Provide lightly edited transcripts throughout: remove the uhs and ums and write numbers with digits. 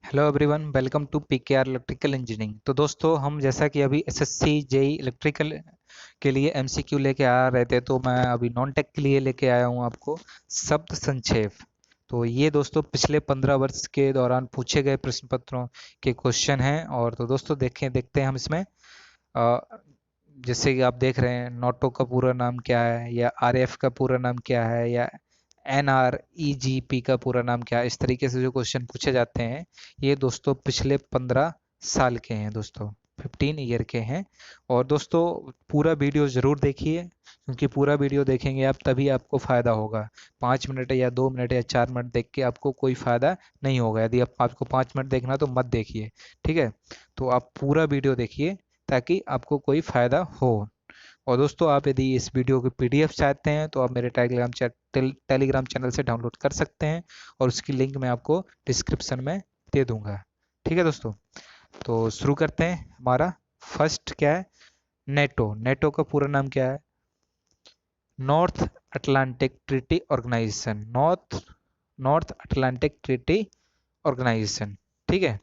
Hello everyone, welcome to PKR electrical engineering. तो दोस्तों, हम जैसा कि अभी एसएससी जेई इलेक्ट्रिकल के लिए एमसीक्यू लेके आ रहे थे, तो मैं अभी नॉन टेक के लिए लेके आया हूँ आपको शब्द संक्षेप। तो ये दोस्तों पिछले 15 वर्ष के दौरान पूछे गए प्रश्न पत्रों के क्वेश्चन हैं। और तो दोस्तों देखते हैं हम इसमें अ, जैसे कि आप देख रहे हैं, नोटो का पूरा नाम क्या है, या आरएफ का पूरा नाम क्या है, या एनआरईजीपी का पूरा नाम क्या है। इस तरीके से जो क्वेश्चन पूछे जाते हैं, ये दोस्तों पिछले 15 साल के हैं दोस्तों, 15 ईयर के हैं। और दोस्तों, पूरा वीडियो ज़रूर देखिए, क्योंकि पूरा वीडियो देखेंगे आप तभी आपको फ़ायदा होगा। 5 मिनट या 2 मिनट या 4 मिनट देख के आपको कोई फ़ायदा नहीं होगा। यदि आपको 5 मिनट देखना तो मत देखिए, ठीक है। तो आप पूरा वीडियो देखिए ताकि आपको कोई फ़ायदा हो। और दोस्तों, आप यदि इस वीडियो की पीडीएफ चाहते हैं तो आप मेरे टेलीग्राम चैनल से डाउनलोड कर सकते हैं, और उसकी लिंक मैं आपको डिस्क्रिप्शन में दे दूंगा। ठीक है दोस्तों, तो शुरू करते हैं। हमारा फर्स्ट क्या है? नेटो। नेटो का पूरा नाम क्या है? North Atlantic treaty organization. North Atlantic treaty organization, ठीक है।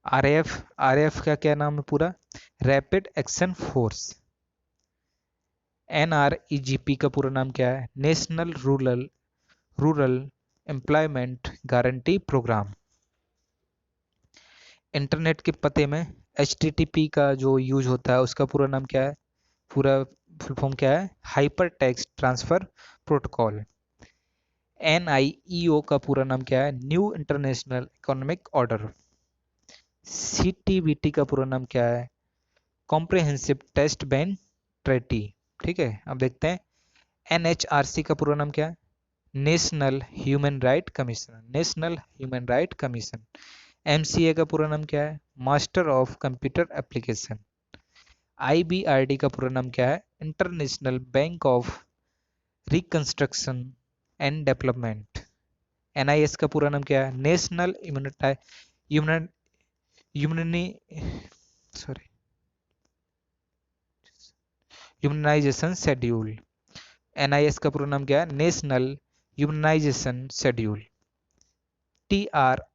आरएफ। आरएफ का क्या नाम है पूरा? Rapid action force. एनआरईजीपी का पूरा नाम क्या है? National rural rural employment guarantee programme. Internet के पते में एचटीटीपी का जो यूज होता है, उसका पूरा नाम क्या है? पूरा फुल फॉर्म क्या है? Hyper text transfer protocol. NIEO का पूरा नाम क्या है? New international economic order. CTBT का पूरा नाम क्या है? कॉम्प्रिहेंसिव टेस्ट बैंड ट्रेटी, ठीक है। अब देखते हैं एनएचआरसी का पूरा नाम क्या है? National human right commission. National human right commission. MCA का पूरा नाम क्या है? Master of computer application. IBRD का पूरा नाम क्या है? International bank of reconstruction and development. NIS का पूरा नाम क्या है? National immuni sorry humanization schedule. NIS का पूरा नाम क्या है? National humanization schedule. TR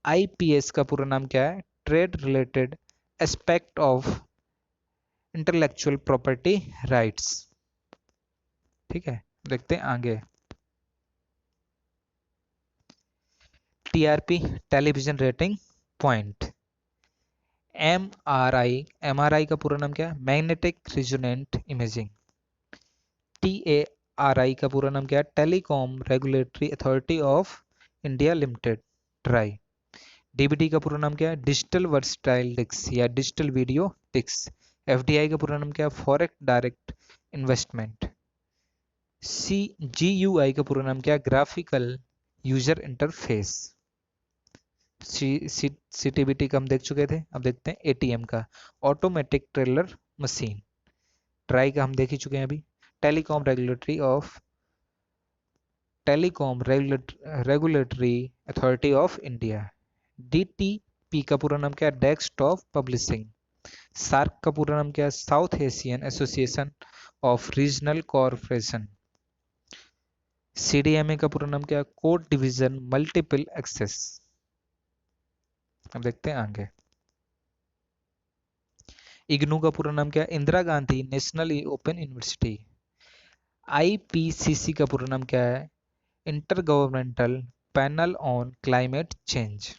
IPS का पूरा नाम क्या है? Trade related aspect of intellectual property rights, ठीक है। देखते हैं आगे। TRP television rating point. MRI का पूरा नाम क्या है? Magnetic resonant imaging. टीएआरआई का पूरा नाम क्या है? Telecom regulatory authority of India limited, try. DVD का पूरा नाम क्या है? डिजिटल वर्सटाइल डिस्क या डिजिटल वीडियो डिस्क। एफडीआई का पूरा नाम क्या है? फॉरेक्ट डायरेक्ट इन्वेस्टमेंट। सी जीयूआई का पूरा नाम क्या है? Graphical user interface. सीटीबीटी का हम देख चुके थे, अब देखते हैं एटीएम का। Automatic trailer machine. ट्राई का हम देख ही चुके हैं अभी। Telecom regulatory of telecom regulatory authority of India. DTP का पूरा नाम क्या है? Desktop publishing. सार्क का पूरा नाम क्या है? South Asian association of regional corporation. CDMA का पूरा नाम क्या है? Code division multiple access. अब देखते हैं आगे। इग्नू का पूरा नाम क्या है? Indira Gandhi national open university. IPCC का पूरा नाम क्या है? Inter governmental panel on climate change.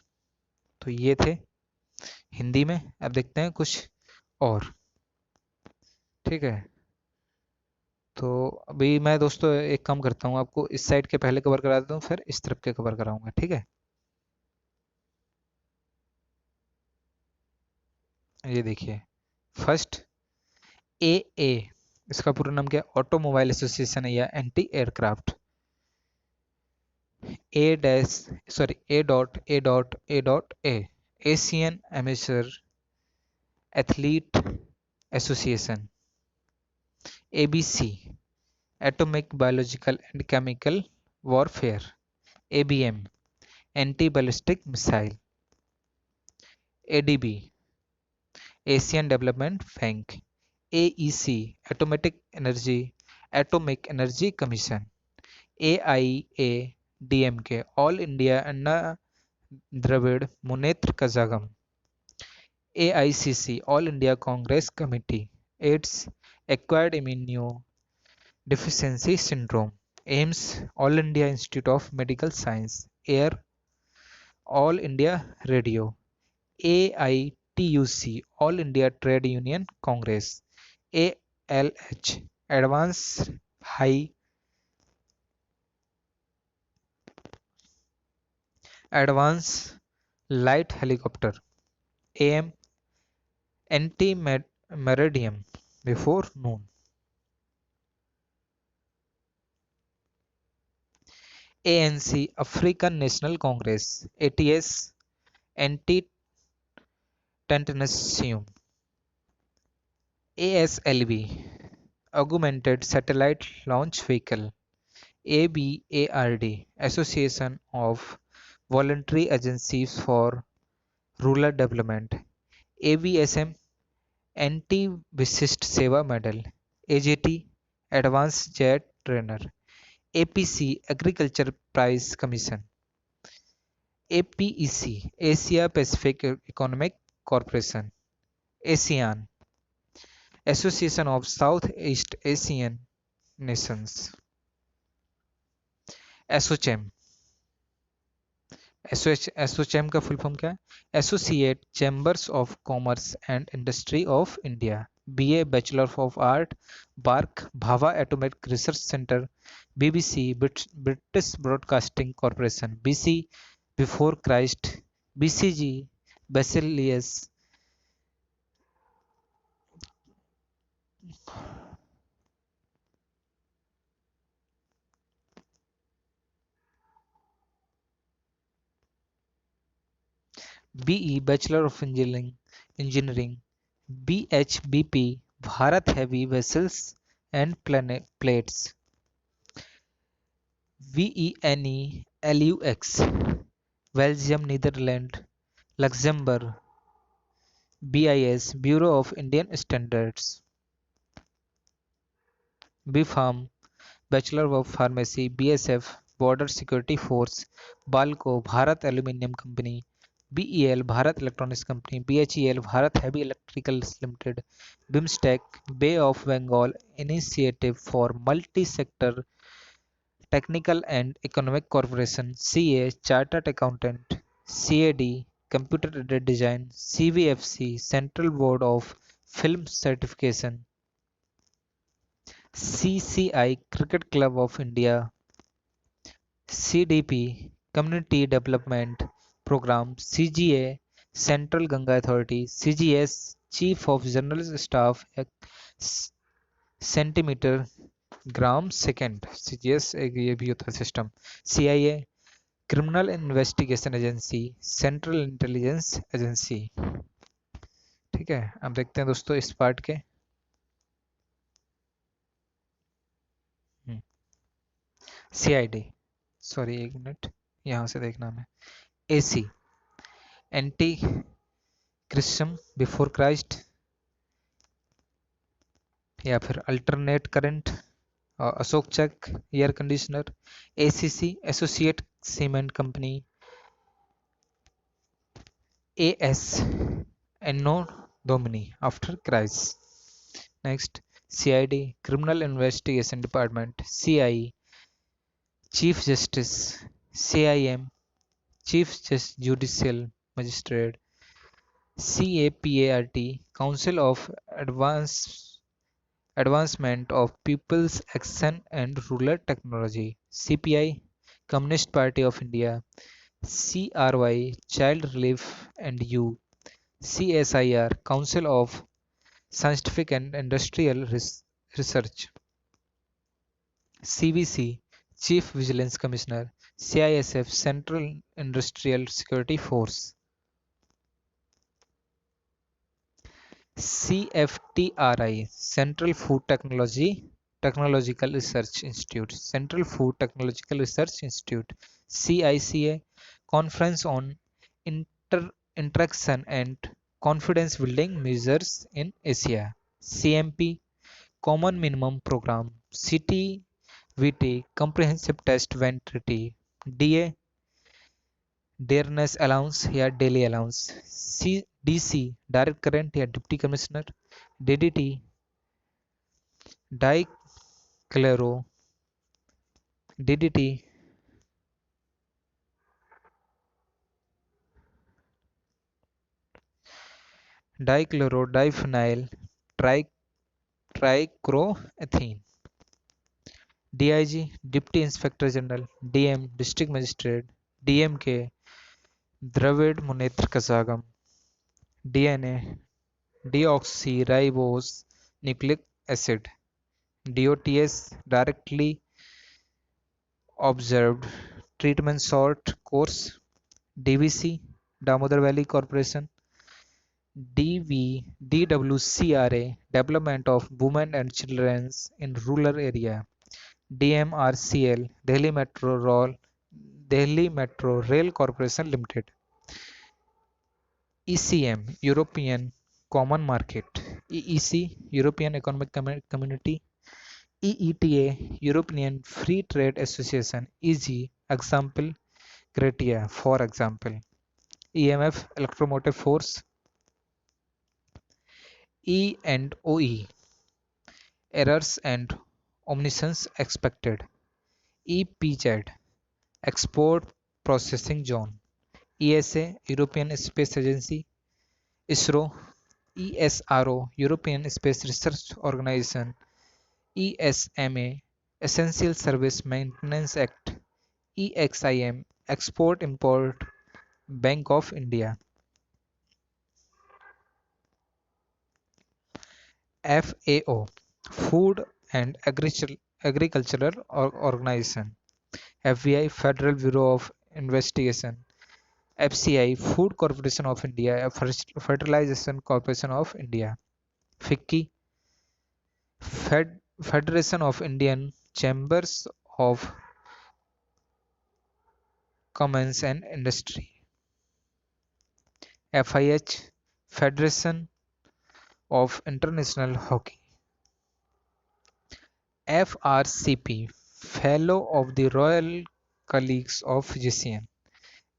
तो ये थे हिंदी में। अब देखते हैं कुछ और, ठीक है। तो अभी मैं दोस्तों एक काम करता हूँ, आपको इस साइड के पहले कवर करा देता हूँ, फिर इस तरफ के कवर कराऊंगा, ठीक है। ये देखिए, फर्स्ट ए ए, इसका पूरा नाम क्या है? ऑटोमोबाइल एसोसिएशन या anti aircraft. A dash sorry A Asian amateur athlete association. ABC atomic biological and chemical warfare. ABM anti ballistic missile. ADB Asian development bank. AEC atomic energy commission. AIADMK all India Anna Dravid Munnetra Kazhagam. AICC All India Congress Committee AIDS Acquired Immunodeficiency Syndrome. AIMS All India Institute of Medical Science. AIR All India Radio. AITUC All India Trade Union Congress. ALH High Advanced Light Helicopter. AM Anti-Meridium before noon. ANC African National Congress. ATS Anti-Tetanasium. ASLV Augmented Satellite Launch Vehicle. ABARD Association of Voluntary Agencies for Rural Development. AVSM Anti-Visist Seva Medal. AJT Advanced Jet Trainer. APC Agriculture Prize Commission. APEC Asia Pacific Economic Corporation. ASEAN Association of Southeast Asian Nations. ASOCHAM ASSOCHAM का full form क्या है? Associate chambers of commerce and industry of India. BA bachelor of art BARC Bhabha atomic research centre. BBC British broadcasting corporation. BC before Christ. BCG bacillus. BE bachelor of engineering. BHBP Bharat heavy vessels and plates. VENE LUX Belgium Netherland Luxembourg. BIS bureau of Indian standards. B Pharm bachelor of pharmacy. BSF border security force. BALCO Bharat aluminium company. BEL Bharat electronics company. BHEL Bharat heavy electricals limited. BIMSTEC bay of Bengal initiative for multi sector technical and economic corporation. CA chartered accountant. CAD computer aided design. CVFC central board of film certification. CCI cricket club of India. CDP community development programme. CGA central Ganga authority. CGS chief of general staff centimetre gram second. CGS एक ये भी होता है system. CIA criminal investigation agency. Central intelligence agency. ठीक है, अब देखते हैं दोस्तों इस पार्ट के. सीआईडी सॉरी एक मिनट यहां से देखना है. AC ante Christum before Christ या फिर alternate current. Ashok Chakra air conditioner. ACC associate cement company. AS anno Domini after Christ. Next CID criminal investigation department. CI chief justice. CIM chief judicial magistrate. CAPART Council of Advancement of People's Action and Rural Technology. CPI Communist Party of India. CRY Child Relief and You. CSIR Council of Scientific and Industrial Research. CVC Chief Vigilance Commissioner. CISF Central Industrial Security Force. CFTRI Central Food Technological Research Institute. Central Food Technological Research Institute. CICA Conference on Interaction and Confidence Building Measures in Asia. CMP Common Minimum Program. CTVT Comprehensive Test Vanity. DA dearness allowance या daily allowance, C DC direct current या deputy commissioner, DDT dichloro DDT dichloro diphenyl tri trichloroethane, DIG deputy inspector general, DM district magistrate, DMK Dravida Munnetra Kazhagam, DNA deoxy ribose nucleic acid, DOTS directly observed treatment short course, DVC Damodar valley corporation, DV DWCRA development of women and childrens in rural area, DMRCL Delhi metro rail corporation limited, ECM European common market, EEC European economic community, EETA European free trade association, EG example gratia for example, EMF electromotive force, E and OE errors and omissions expected, EPZ export processing zone, ESA European Space Agency, ISRO, ESRO European Space Research Organization, ESMA Essential Service Maintenance Act, EXIM Export Import Bank of India, FAO Food and Agricultural Organization, FBI Federal Bureau of Investigation, FCI Food Corporation of India, Fertilization Corporation of India, FICCI Federation of Indian Chambers of Commerce and Industry, FIH Federation of International Hockey, FRCP Fellow of the Royal Colleagues of Physicians,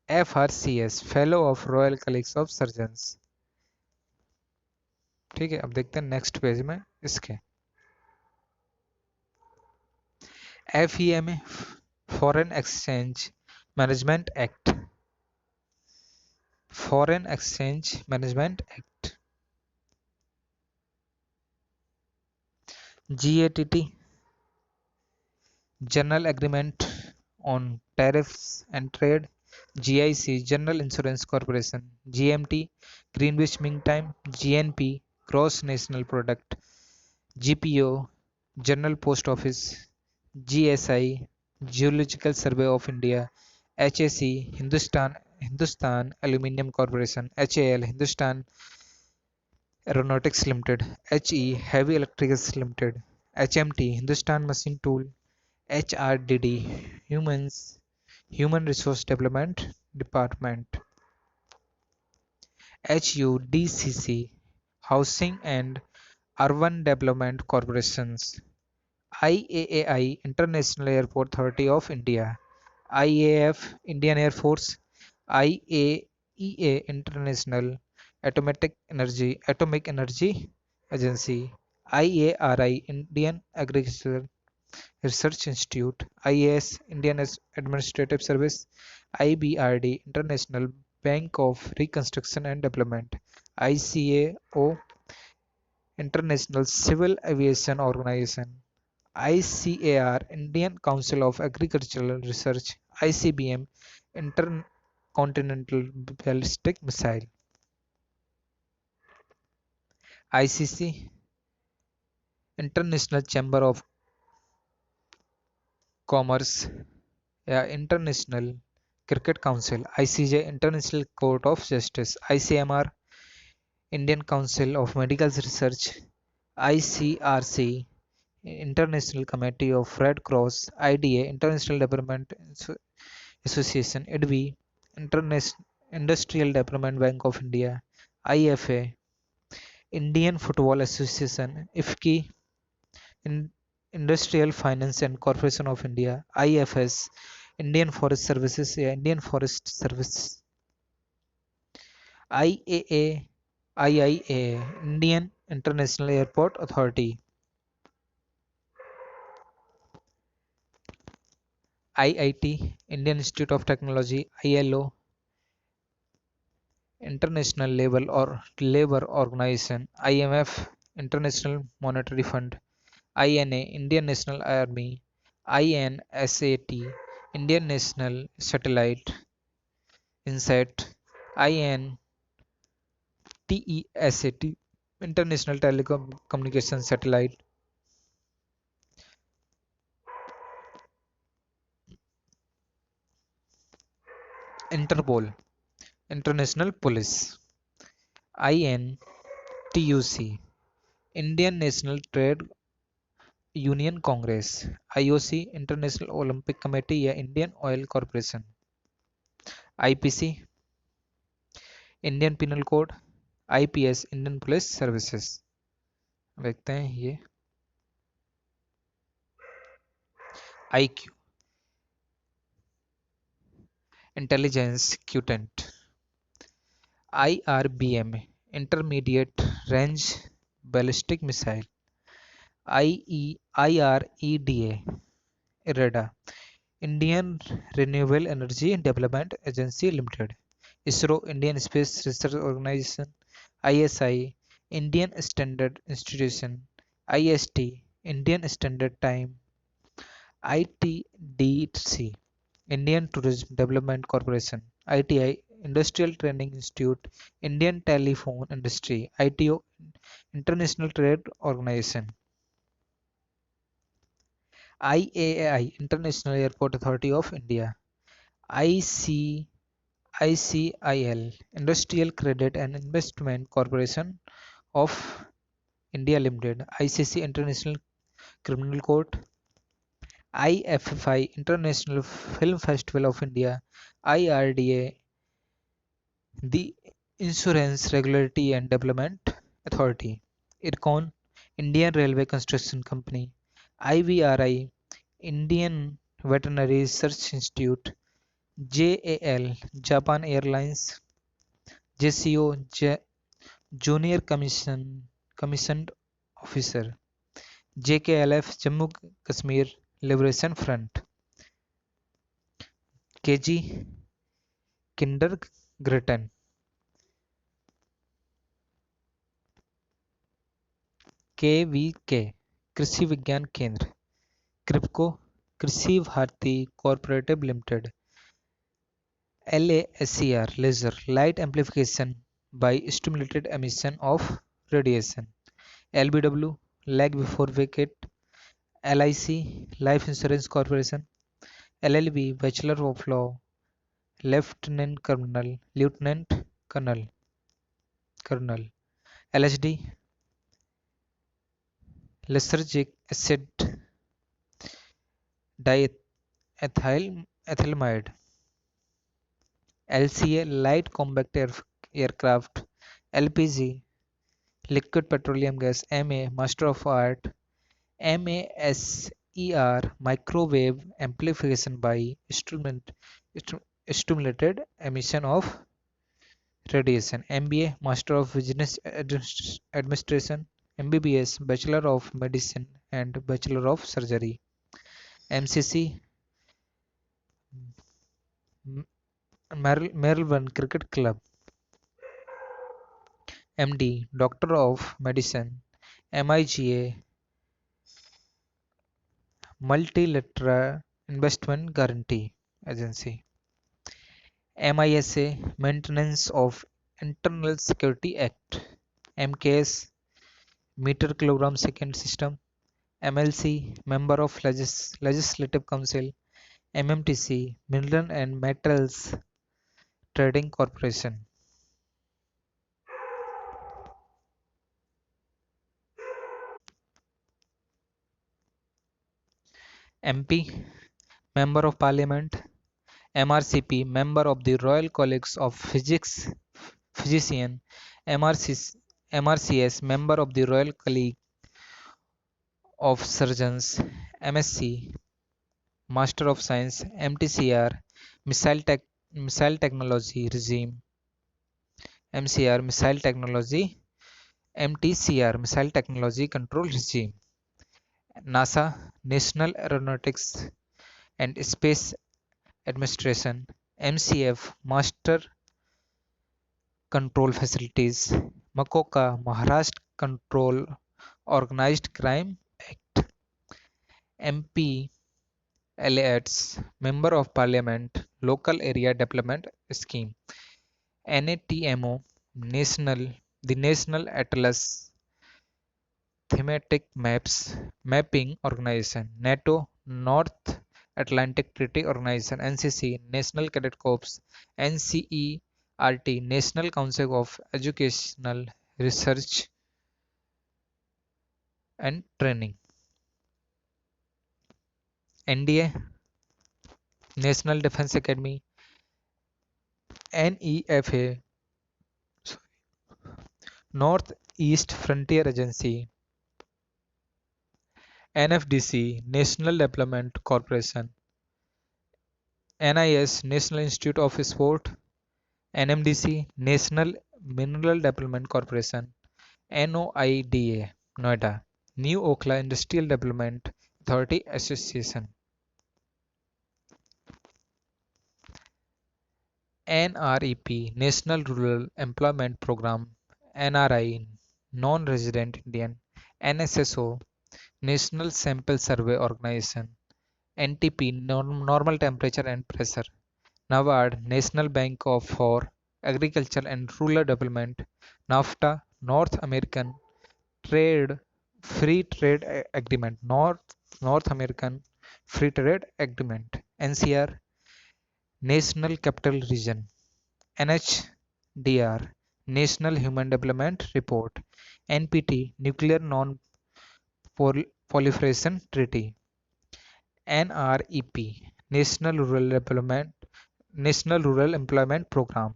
FRCS Fellow of Royal Colleagues of Surgeons। ठीक है, अब देखते हैं next page में इसके FEMA foreign exchange management act, foreign exchange management act, GATT general agreement on tariffs and trade, GIC general insurance corporation, GMT Greenwich mean time, GNP gross national product, GPO general post office, GSI geological survey of India, HAC Hindustan aluminium corporation, HAL Hindustan aeronautics limited, HE heavy electricals limited, HMT Hindustan machine tool, HRDD human resource development department, HUDCC housing and urban development corporations, IAAI international airport authority of India, IAF Indian air force, IAEA international atomic energy agency, IARI Indian agriculture research institute, IAS Indian administrative service, IBRD international bank of reconstruction and development, ICAO international civil aviation organisation, ICAR Indian council of agricultural research, ICBM intercontinental ballistic missile, ICC international chamber of commerce या international cricket council, ICJ international court of justice, ICMR Indian council of medical research, ICRC international committee of red cross, IDA international development association, IDB industrial development bank of India, IFA Indian football association, IFFI industrial finance and corporation of India, IFS Indian forest services या Indian forest service. IAA, IIA, Indian international airport authority. IIT, Indian institute of technology. ILO, international labour organisation. IMF, international monetary fund. INA, Indian national army. INSAT, Indian national satellite INSAT. INTESAT, international telecom communication satellite. Interpol, international police. INTUC, Indian national trade union congress. IOC, international Olympic committee या Indian oil corporation. IPC, Indian penal code. IPS, Indian police services. देखते हैं ये। IQ, intelligence quotient. IRBM, intermediate range ballistic missile. IREDA, IREDA, Indian renewable energy development agency limited. ISRO, Indian space research organisation. ISI, Indian standard institution. IST, Indian standard time. ITDC, Indian tourism development corporation. ITI, industrial training institute. Indian telephone industry. ITO, international trade organisation. IAI, international airport authority of India. ICIL, industrial credit and investment corporation of India limited. ICC, international criminal court. IFFI, international film festival of India. IRDA, the insurance regulatory and development authority. IRCON, Indian railway construction company. IVRI, Indian veterinary research institute. JAL, Japan airlines. JCO, junior commissioned officer. JKLF, Jammu Kashmir liberation front. KG, kindergarten. KVK, Krishi Vigyan Kendra. KRIBHCO, Krishi Bharati corporative limited. LASER, laser light amplification by stimulated emission of radiation. LBW, leg before wicket. LIC, life insurance corporation. LLB, bachelor of law, lieutenant colonel. LSD, lysergic acid diethylamide. LCA, light combat aircraft. LPG, liquid petroleum gas. MA, master of art. MASER, microwave amplification by stimulated emission of radiation. MBA, master of business administration. MBBS, bachelor of medicine and bachelor of surgery. MCC, Melbourne cricket club. MD, doctor of medicine. MIGA, multilateral investment guarantee agency. MISA, maintenance of internal security act. MKS, metre kilogram second system. MLC, member of legislative council. MMTC, mineral and metals trading corporation. MP, member of parliament. MRCP, member of the Royal College of Physician. MRCS, member of the Royal College of Surgeons. MSc, Master of Science, MTCR, Missile Tech, Missile Technology Regime, MCR, Missile Technology, MTCR, Missile Technology Control Regime, NASA, National Aeronautics and Space Administration, MCF, Master Control Facilities, Makoka, Maharashtra Control Organized Crime Act, MP, LATs, Member of Parliament, Local Area Development Scheme, NATMO, National, the National Atlas Thematic Maps Mapping Organization, NATO, North Atlantic Treaty Organization, NCC, National Cadet Corps, NCERT, National Council of Educational Research and Training, NDA, National Defense Academy, NEFA, North East Frontier Agency, NFDC, National Development Corporation, NIS, National Institute of Sport, NMDC, National Mineral Development Corporation, NOIDA, Noida, New Okhla Industrial Development Authority Association, NREP, National Rural Employment Program, NRI, Non-Resident Indian, NSSO, National Sample Survey Organization, NTP, Normal Temperature and Pressure, NABARD, National Bank for Agriculture and Rural Development, NAFTA, North American Trade Free Trade Agreement, North American Free Trade Agreement, NCR, National Capital Region, NHDR, National Human Development Report, NPT, Nuclear Non-Proliferation Treaty, NREP, National Rural Employment Program,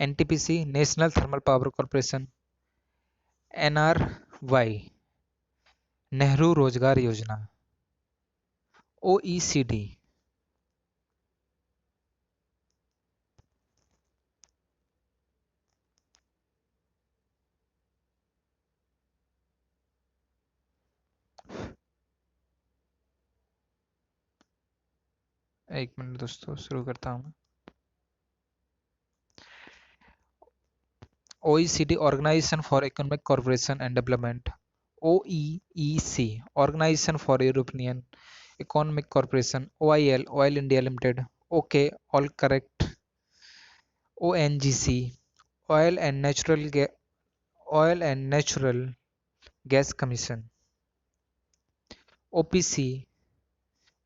NTPC, National Thermal Power Corporation, NRY, Nehru रोजगार योजना, OECD, एक minute दोस्तों शुरू करता हूँ। OECD, Organization for Economic Cooperation and Development, OEEC, Organization for European Economic Cooperation, OIL, Oil India Limited, OK, all correct, ONGC, Oil and Natural Gas, Oil and Natural Gas Commission, OPC,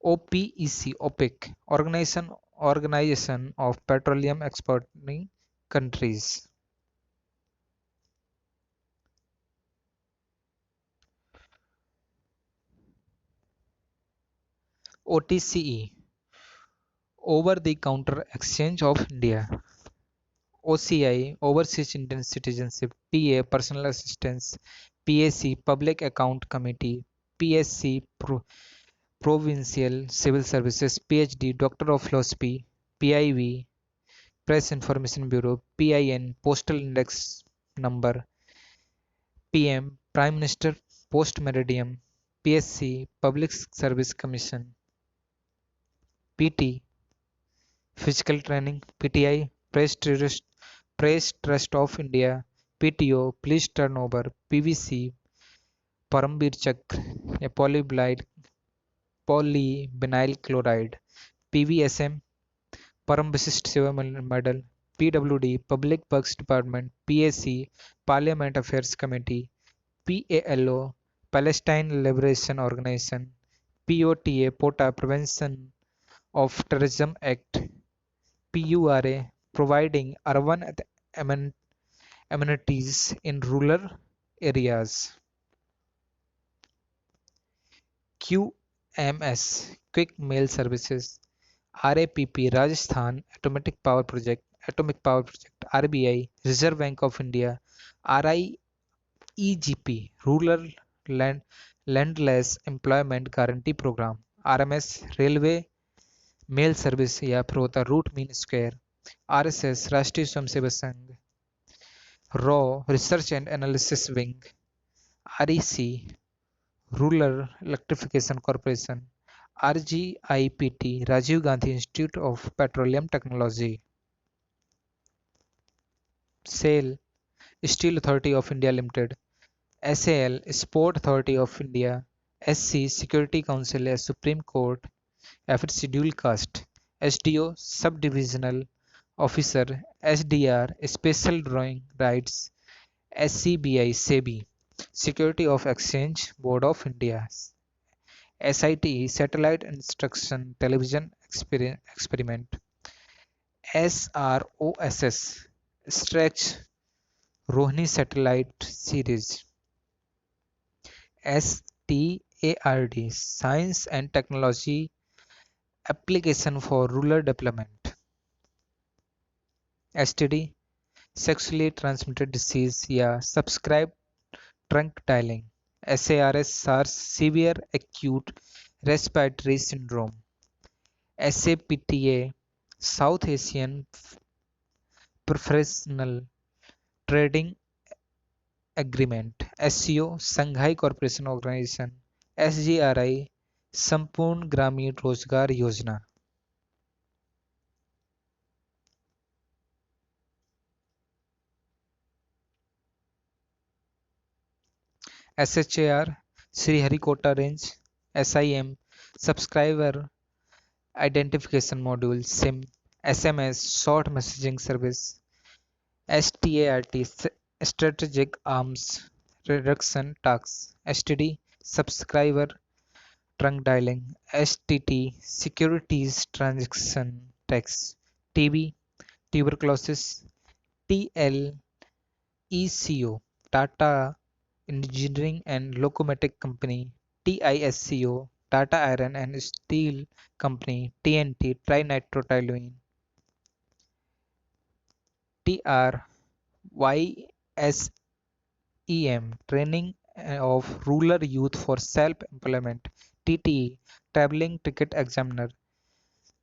OPEC, OPEC, Organization of Petroleum Exporting Countries, OTCE, Over the Counter Exchange of India, OCI, Overseas Indian Citizenship, PA, Personal Assistance, PAC, Public Account Committee, PSC, Provincial Civil Services, PhD, Doctor of Philosophy, PIV, Press Information Bureau, PIN, Postal Index Number, PM, Prime Minister Post Meridium, PSC, Public Service Commission, PT, Physical Training, PTI, Press Trust of India, PTO, Police Turnover, PVC, Parambir Chakra, polyvinyl chloride, PVSM, Param Visist Seva Medal, PWD, Public Works Department, PAC, Parliament Affairs Committee, PALO, Palestine Liberation Organization, POTA, POTA, Prevention of Terrorism Act, PURA, Providing Urban Amenities in Rural Areas, QMS, Quick Mail Services, RAPP, Rajasthan Automatic Power Project, Atomic Power Project, RBI, Reserve Bank of India, RIEGP, Rural Land Landless Employment Guarantee Program, RMS, Railway Mail Service या फिर होता root mean square, RSS, Rashtriya Swayamsevak Sangh, रॉ research and analysis wing, REC, rural electrification corporation, RGIPT, Rajiv Gandhi institute of petroleum technology, SAIL, steel authority of India limited, SAL, sport authority of India, SC, security council या supreme court या फिर schedule caste, SDO, sub divisional officer, SDR, special drawing rights, SCBI, SEBI, security of exchange board of India, SITE, satellite instruction television experiment, SROSS, stretch Rohini satellite series, STARD, science and technology application for rural development, STD, sexually transmitted disease या subscribe trunk dialling, SARS, SARS, severe acute respiratory syndrome, SAPTA, south Asian professional trading agreement, SCO, Shanghai corporation organisation, SGRI, Sampoorna Grameen Rozgar Yojana. SHAR, Sriharikota range, SIM, subscriber identification module, SIM, SMS, short messaging service, START, strategic arms reduction task, STD, subscriber trunk dialling, STT, securities transaction tax, TB, tuberculosis, TLECO, Tata engineering and locomotive company, TISCO, Tata iron and steel company, TNT, tri nitrotoluene, TRYSEM, training of rural youth for self-employment, TTE, traveling ticket examiner,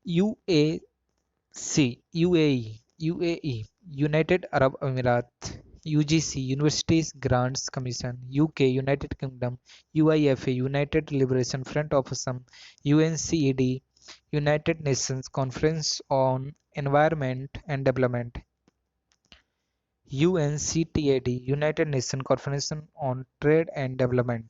UAE, United Arab Emirates, UGC, Universities Grants Commission, UK, United Kingdom, UEFA, United Liberation Front of Assam, UNCED, United Nations Conference on Environment and Development, UNCTAD, United Nations Conference on Trade and Development,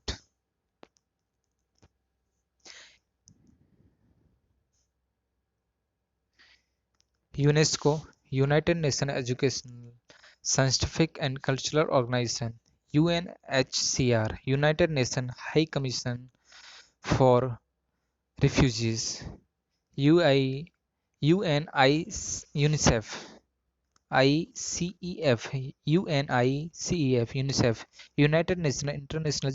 UNESCO, United Nations Educational, Scientific and Cultural Organization, UNHCR, United Nations High Commission for Refugees, UNICEF, UNICEF, United Nations International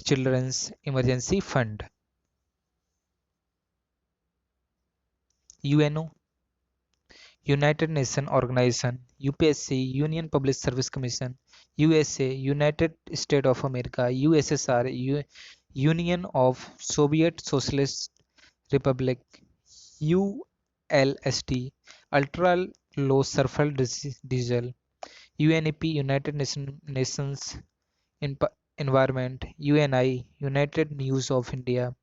Children's Emergency Fund, UNO, United Nations Organization, UPSC, Union Public Service Commission, USA, United States of America, USSR, Union of Soviet Socialist Republic, ULSD, Ultra Low Sulfur Diesel, UNEP, United Nations Environment, UNI, United News of India,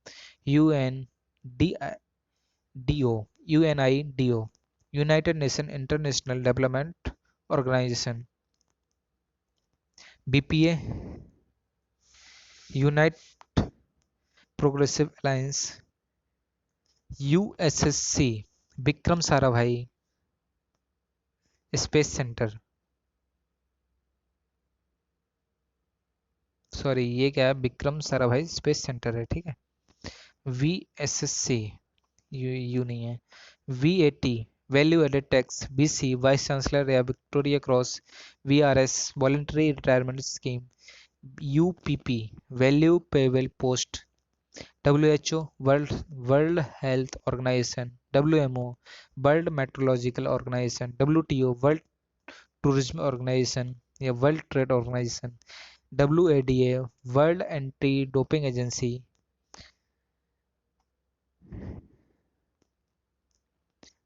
UNDO, UNIDO, United Nations International Development Organization, BPA, United Progressive Alliance, USSC, Vikram Sarabhai space centre, sorry ये क्या है, Vikram Sarabhai space centre है, ठीक है। VSSC you नहीं है, VAT, value added tax, BC, vice chancellor या Victoria cross, VRS, voluntary retirement scheme, UPP, value payable post, WHO world world health organisation, WMO world meteorological organisation, WTO world tourism organisation या world trade organisation, WADA world anti doping agency,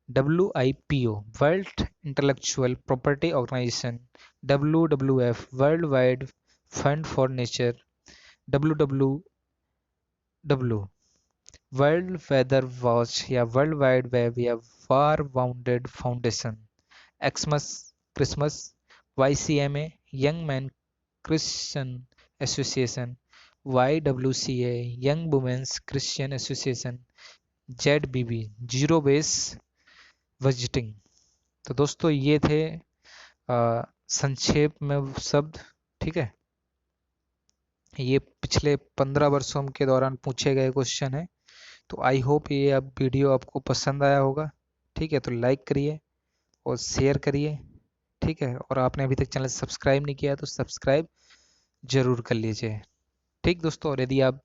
WIPO world intellectual property organisation, WWF world wide fund for nature, WWW world weather watch या world wide web या war wounded foundation, Xmas Christmas, YCMA young man Christian association, YWCA young women's Christian association, ZBB zero base budgeting. तो दोस्तों ये थे संक्षेप में शब्द, ठीक है। ये पिछले 15 वर्षों के दौरान पूछे गए क्वेश्चन है। तो आई होप ये अब वीडियो आपको पसंद आया होगा, ठीक है। तो लाइक करिए और शेयर करिए, ठीक है। और आपने अभी तक चैनल सब्सक्राइब नहीं किया तो सब्सक्राइब जरूर कर लीजिए, ठीक दोस्तों। और यदि आप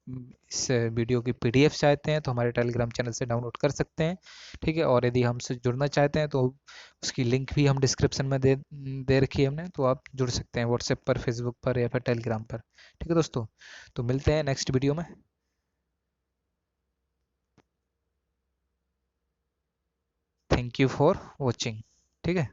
इस वीडियो की PDF चाहते हैं तो हमारे टेलीग्राम चैनल से डाउनलोड कर सकते हैं, ठीक है। और यदि हमसे जुड़ना चाहते हैं तो उसकी लिंक भी हम डिस्क्रिप्शन में दे रखी है हमने, तो आप जुड़ सकते हैं व्हाट्सएप पर, फेसबुक पर या फिर टेलीग्राम पर, ठीक है दोस्तों। तो मिलते हैं नेक्स्ट वीडियो में। थैंक यू फॉर वॉचिंग, ठीक है।